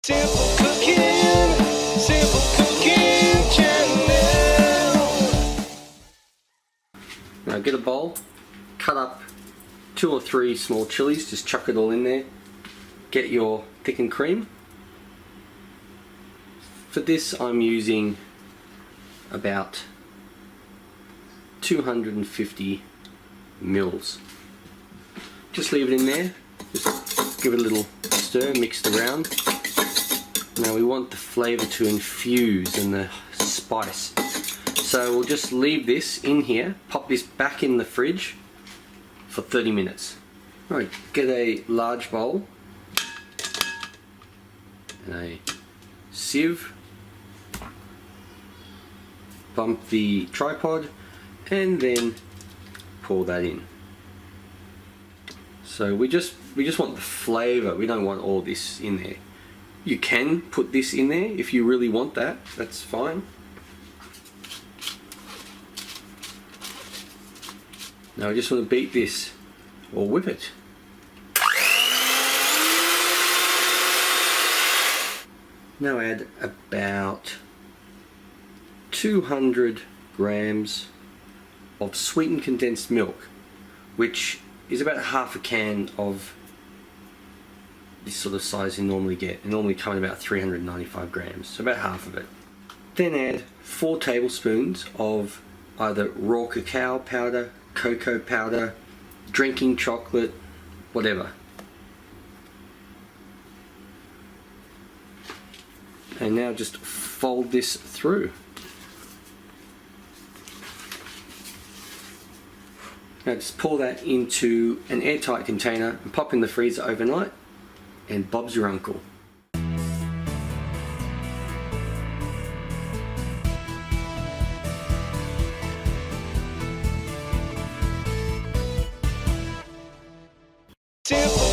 Simple cooking, simple cooking channel. Now get a bowl, cut up 2 or 3 small chilies, just chuck it all in there. Get your thickened cream. For this I'm using about 250 mils. Just leave it in there, just give it a little stir, mix it around. Now we want the flavour to infuse and the spice. So we'll just leave this in here, pop this back in the fridge for 30 minutes. Alright, get a large bowl and a sieve, bump the tripod and then pour that in. So we just want the flavour, we don't want all this in there. You can put this in there if you really want that, that's fine. Now I just want to beat this or whip it. Now add about 200 grams of sweetened condensed milk, which is about half a can of this sort of size you normally get. It normally comes in about 395 grams, so about half of it. Then add 4 tablespoons of either raw cacao powder, cocoa powder, drinking chocolate, whatever. And now just fold this through. Now just pour that into an airtight container and pop in the freezer overnight, and Bob's your uncle. Simple